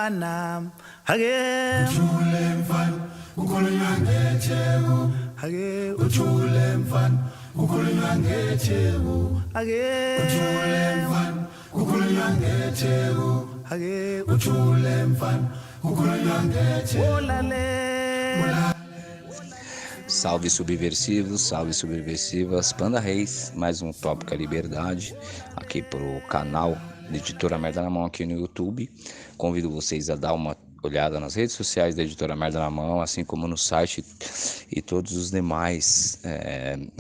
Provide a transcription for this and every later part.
mfana hake uthule mfana ukhulunywa ngetheku hake uthule mfana ukhulunywa ngetheku hake uthule mfana ukhulunywa ngetheku hake uthule mfana ukhulunywa ngetheku. Salve subversivos, salve subversivas, Panda Reis, mais um Tópica Liberdade, aqui pro canal da Editora Merda na Mão aqui no YouTube. Convido vocês a dar uma olhada nas redes sociais da Editora Merda na Mão, assim como no site e todos os demais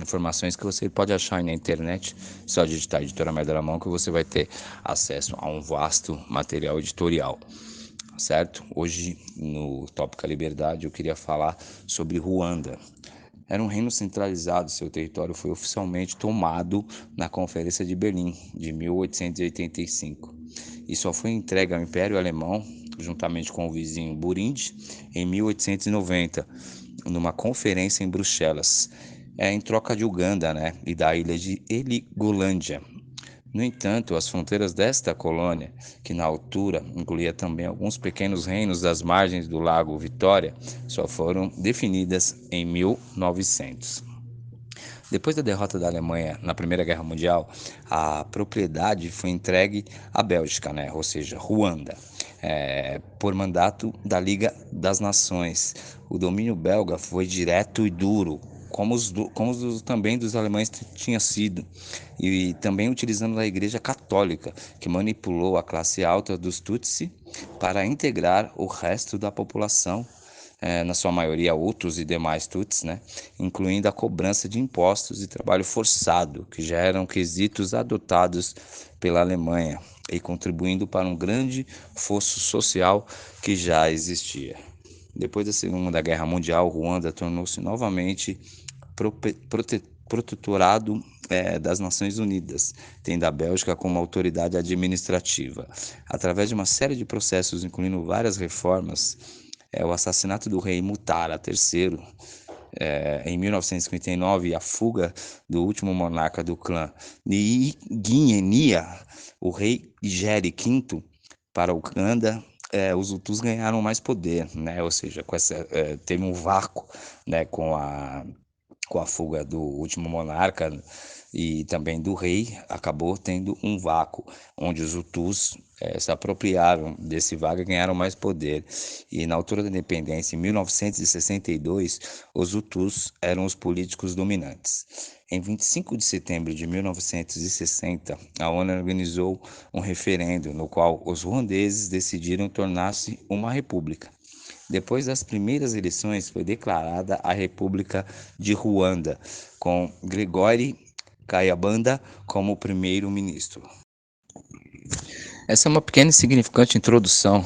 informações que você pode achar aí na internet. Só digitar Editora Merda na Mão que você vai ter acesso a um vasto material editorial. Certo? Hoje no Tópica Liberdade eu queria falar sobre Ruanda. Era um reino centralizado, seu território foi oficialmente tomado na Conferência de Berlim de 1885 e só foi entregue ao Império Alemão, juntamente com o vizinho Burundi, em 1890, numa conferência em Bruxelas, em troca de Uganda, e da ilha de Heligolândia. No entanto, as fronteiras desta colônia, que na altura incluía também alguns pequenos reinos das margens do Lago Vitória, só foram definidas em 1900. Depois da derrota da Alemanha na Primeira Guerra Mundial, a propriedade foi entregue à Bélgica, ou seja, Ruanda, por mandato da Liga das Nações. O domínio belga foi direto e duro, como também dos alemães tinha sido, e também utilizando a Igreja Católica, que manipulou a classe alta dos Tutsi para integrar o resto da população, na sua maioria Hutus e demais Tutsis, incluindo a cobrança de impostos e trabalho forçado, que já eram quesitos adotados pela Alemanha, e contribuindo para um grande fosso social que já existia. Depois da Segunda Guerra Mundial, Ruanda tornou-se novamente protetorado das Nações Unidas, tendo a Bélgica como autoridade administrativa. Através de uma série de processos, incluindo várias reformas, o assassinato do rei Mutara III, em 1959, e a fuga do último monarca do clã Guinénia, o rei Géry V, para Uganda, os Hutus ganharam mais poder, ou seja, teve um vácuo, com a fuga do último monarca e também do rei, acabou tendo um vácuo, onde os Hutus se apropriaram desse vácuo e ganharam mais poder. E na altura da independência, em 1962, os Hutus eram os políticos dominantes. Em 25 de setembro de 1960, a ONU organizou um referendo no qual os ruandeses decidiram tornar-se uma república. Depois das primeiras eleições, foi declarada a República de Ruanda, com Gregory Kayibanda como primeiro-ministro. Essa é uma pequena e significante introdução.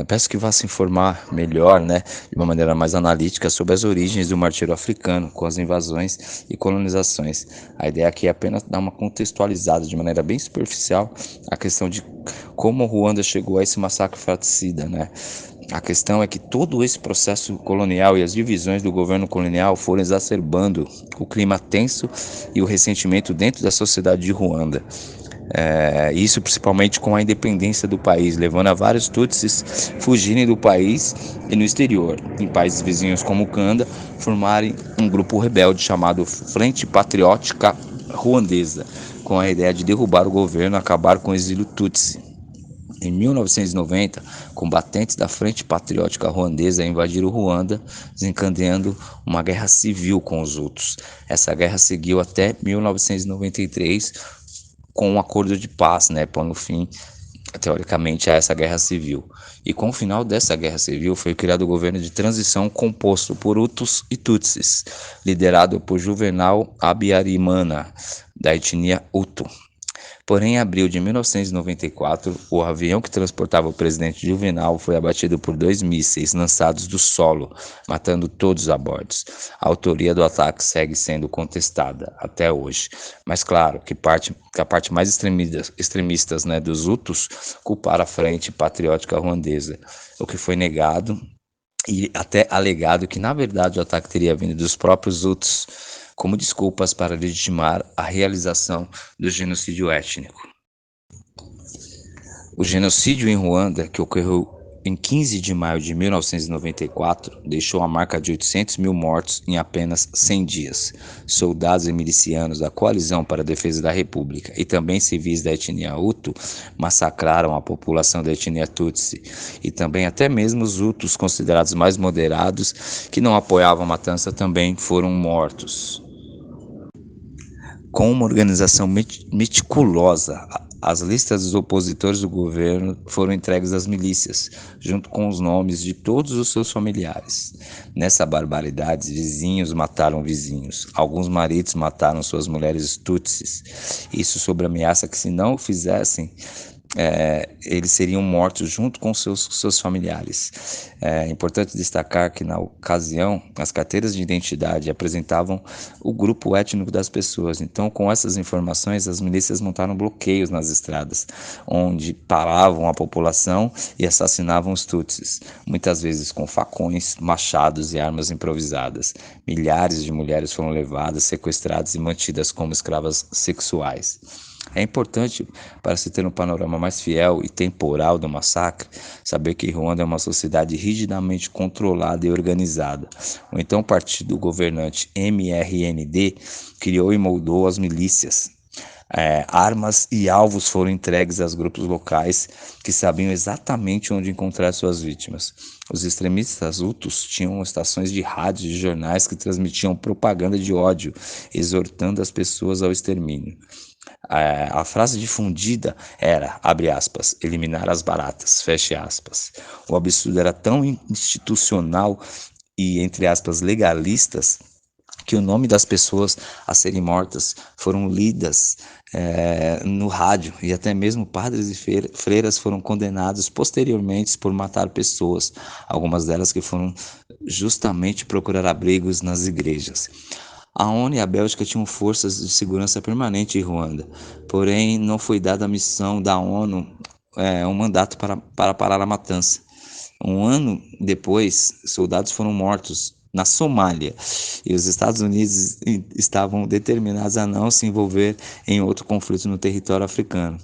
Peço que vá se informar melhor, de uma maneira mais analítica, sobre as origens do martírio africano, com as invasões e colonizações. A ideia aqui é apenas dar uma contextualizada de maneira bem superficial a questão de como Ruanda chegou a esse massacre fratricida, A questão é que todo esse processo colonial e as divisões do governo colonial foram exacerbando o clima tenso e o ressentimento dentro da sociedade de Ruanda. Isso principalmente com a independência do país, levando a vários Tutsis fugirem do país e no exterior, em países vizinhos como Uganda, formarem um grupo rebelde chamado Frente Patriótica Ruandesa, com a ideia de derrubar o governo e acabar com o exílio Tutsi. Em 1990, combatentes da Frente Patriótica Ruandesa invadiram Ruanda, desencadeando uma guerra civil com os Hutus. Essa guerra seguiu até 1993, com um acordo de paz, pondo fim, teoricamente, a essa guerra civil. E com o final dessa guerra civil, foi criado o governo de transição composto por Hutus e Tutsis, liderado por Juvenal Habyarimana, da etnia Hutu. Porém, em abril de 1994, o avião que transportava o presidente Juvenal foi abatido por 2 mísseis lançados do solo, matando todos a bordo. A autoria do ataque segue sendo contestada até hoje. Mas claro que a parte mais extremistas dos Hutus culparam a Frente Patriótica Ruandesa, o que foi negado e até alegado que, na verdade, o ataque teria vindo dos próprios Hutus, como desculpas para legitimar a realização do genocídio étnico. O genocídio em Ruanda, que ocorreu em 15 de maio de 1994, deixou a marca de 800 mil mortos em apenas 100 dias. Soldados e milicianos da Coalizão para a Defesa da República e também civis da etnia Hutu massacraram a população da etnia Tutsi e também até mesmo os Hutus considerados mais moderados que não apoiavam a matança também foram mortos. Com uma organização meticulosa, as listas dos opositores do governo foram entregues às milícias, junto com os nomes de todos os seus familiares. Nessa barbaridade, vizinhos mataram vizinhos, alguns maridos mataram suas mulheres tutsis. Isso sob ameaça que, se não o fizessem, eles seriam mortos junto com seus familiares. É importante destacar que, na ocasião, as carteiras de identidade apresentavam o grupo étnico das pessoas. Então, com essas informações, as milícias montaram bloqueios nas estradas, onde paravam a população e assassinavam os tutsis, muitas vezes com facões, machados e armas improvisadas. Milhares de mulheres foram levadas, sequestradas e mantidas como escravas sexuais. É importante, para se ter um panorama mais fiel e temporal do massacre, saber que Ruanda é uma sociedade rigidamente controlada e organizada. O então partido governante MRND criou e moldou as milícias. Armas e alvos foram entregues aos grupos locais que sabiam exatamente onde encontrar suas vítimas. Os extremistas Hutus tinham estações de rádio e jornais que transmitiam propaganda de ódio, exortando as pessoas ao extermínio. A frase difundida era, abre aspas, eliminar as baratas, feche aspas. O absurdo era tão institucional e, entre aspas, legalistas, que o nome das pessoas a serem mortas foram lidas no rádio, e até mesmo padres e freiras foram condenados posteriormente por matar pessoas, algumas delas que foram justamente procurar abrigos nas igrejas. A ONU e a Bélgica tinham forças de segurança permanente em Ruanda, porém não foi dada a missão da ONU um mandato para parar a matança. Um ano depois, soldados foram mortos na Somália e os Estados Unidos estavam determinados a não se envolver em outro conflito no território africano.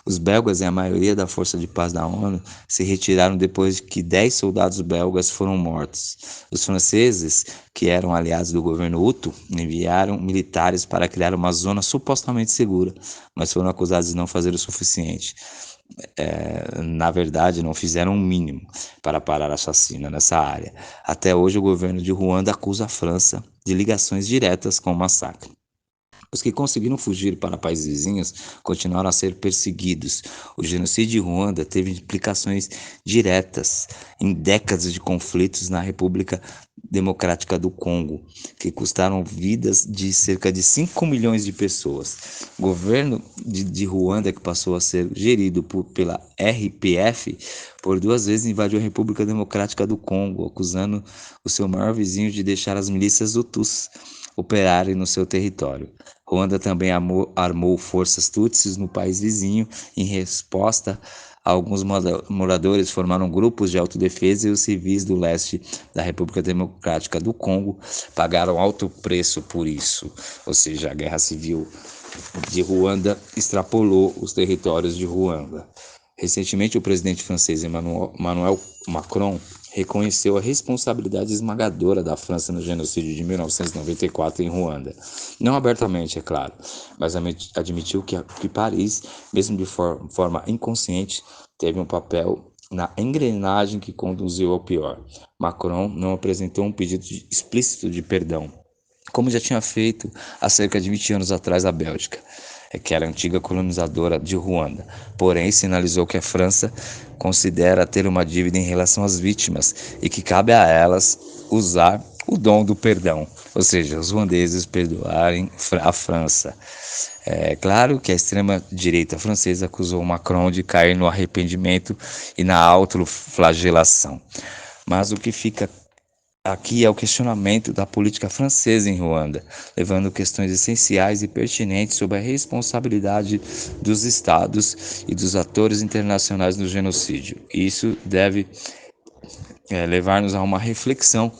Os belgas e a maioria da Força de Paz da ONU se retiraram depois de que 10 soldados belgas foram mortos. Os franceses, que eram aliados do governo Hutu, enviaram militares para criar uma zona supostamente segura, mas foram acusados de não fazer o suficiente. Na verdade, não fizeram o mínimo para parar a chacina nessa área. Até hoje, o governo de Ruanda acusa a França de ligações diretas com o massacre. Os que conseguiram fugir para países vizinhos continuaram a ser perseguidos. O genocídio em Ruanda teve implicações diretas em décadas de conflitos na República Democrática do Congo, que custaram vidas de cerca de 5 milhões de pessoas. O governo de Ruanda, que passou a ser gerido pela RPF, por 2 vezes invadiu a República Democrática do Congo, acusando o seu maior vizinho de deixar as milícias Hutus operarem no seu território. Ruanda também armou forças tutsis no país vizinho. Em resposta, alguns moradores formaram grupos de autodefesa e os civis do leste da República Democrática do Congo pagaram alto preço por isso. Ou seja, a guerra civil de Ruanda extrapolou os territórios de Ruanda. Recentemente, o presidente francês Emmanuel Macron reconheceu a responsabilidade esmagadora da França no genocídio de 1994 em Ruanda. Não abertamente, é claro, mas admitiu que Paris, mesmo de forma inconsciente, teve um papel na engrenagem que conduziu ao pior. Macron não apresentou um pedido explícito de perdão, como já tinha feito há cerca de 20 anos atrás a Bélgica, que era a antiga colonizadora de Ruanda. Porém, sinalizou que a França considera ter uma dívida em relação às vítimas e que cabe a elas usar o dom do perdão, ou seja, os ruandeses perdoarem a França. É claro que a extrema-direita francesa acusou Macron de cair no arrependimento e na autoflagelação. Mas o que fica aqui é o questionamento da política francesa em Ruanda, levando questões essenciais e pertinentes sobre a responsabilidade dos estados e dos atores internacionais no genocídio. Isso deve levar-nos a uma reflexão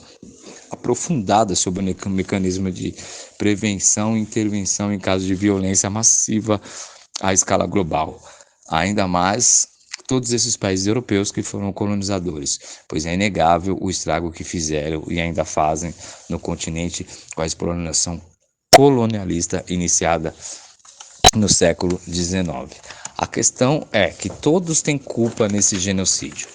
aprofundada sobre o mecanismo de prevenção e intervenção em caso de violência massiva à escala global. Ainda mais todos esses países europeus que foram colonizadores, pois é inegável o estrago que fizeram e ainda fazem no continente com a exploração colonialista iniciada no século XIX. A questão é que todos têm culpa nesse genocídio.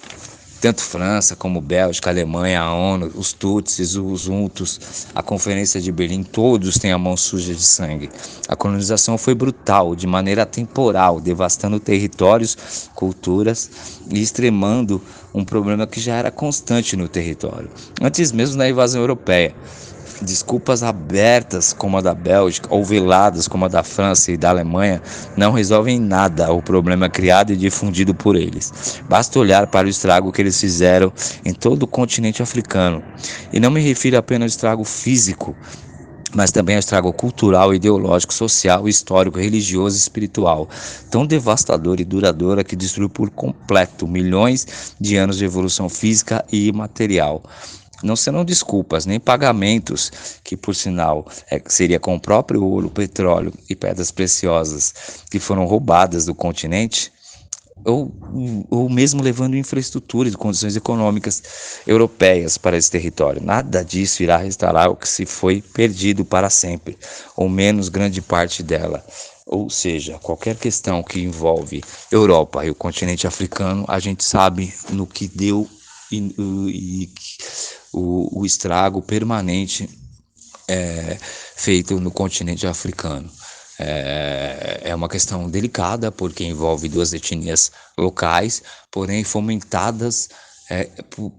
Tanto França como Bélgica, Alemanha, a ONU, os Tutsis, os Hutus, a Conferência de Berlim, todos têm a mão suja de sangue. A colonização foi brutal, de maneira temporal, devastando territórios, culturas e extremando um problema que já era constante no território, antes mesmo da invasão europeia. Desculpas abertas como a da Bélgica ou veladas como a da França e da Alemanha não resolvem nada o problema criado e difundido por eles. Basta olhar para o estrago que eles fizeram em todo o continente africano. E não me refiro apenas ao estrago físico, mas também ao estrago cultural, ideológico, social, histórico, religioso e espiritual, tão devastador e duradoura que destruiu por completo milhões de anos de evolução física e imaterial. Não serão desculpas, nem pagamentos, que por sinal seria com o próprio ouro, petróleo e pedras preciosas que foram roubadas do continente, ou mesmo levando infraestrutura e condições econômicas europeias para esse território. Nada disso irá restaurar o que se foi perdido para sempre, ou menos grande parte dela. Ou seja, qualquer questão que envolve Europa e o continente africano, a gente sabe no que deu o estrago permanente feito no continente africano. É uma questão delicada porque envolve duas etnias locais, porém fomentadas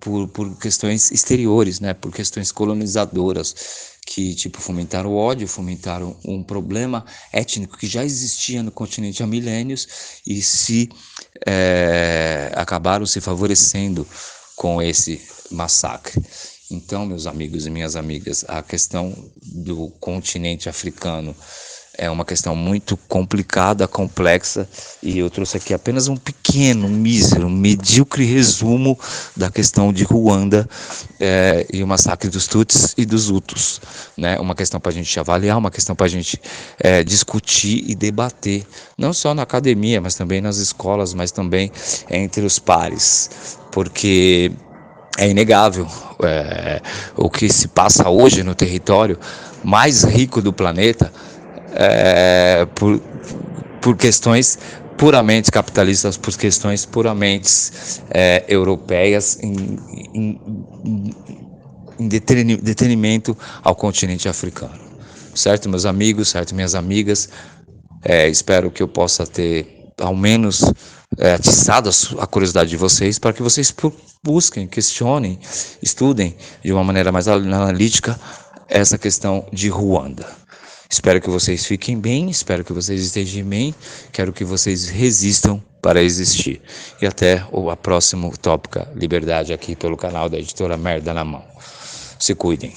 por questões exteriores, né? Por questões colonizadoras que fomentaram o ódio, fomentaram um problema étnico que já existia no continente há milênios e acabaram se favorecendo com esse massacre. Então, meus amigos e minhas amigas, a questão do continente africano é uma questão muito complicada, complexa, e eu trouxe aqui apenas um pequeno, mísero, medíocre resumo da questão de Ruanda e o massacre dos Tutsis e dos Hutus, né? Uma questão para a gente avaliar, uma questão para a gente discutir e debater, não só na academia, mas também nas escolas, mas também entre os pares, porque é inegável o que se passa hoje no território mais rico do planeta por questões puramente capitalistas, por questões puramente europeias em detrimento ao continente africano. Certo, meus amigos, certo, minhas amigas? Espero que eu possa ter, ao menos, atiçado a curiosidade de vocês, para que vocês busquem, questionem, estudem de uma maneira mais analítica essa questão de Ruanda. Espero que vocês fiquem bem, espero que vocês estejam bem, quero que vocês resistam para existir. E até a próxima Tópica Liberdade aqui pelo canal da Editora Merda na Mão. Se cuidem.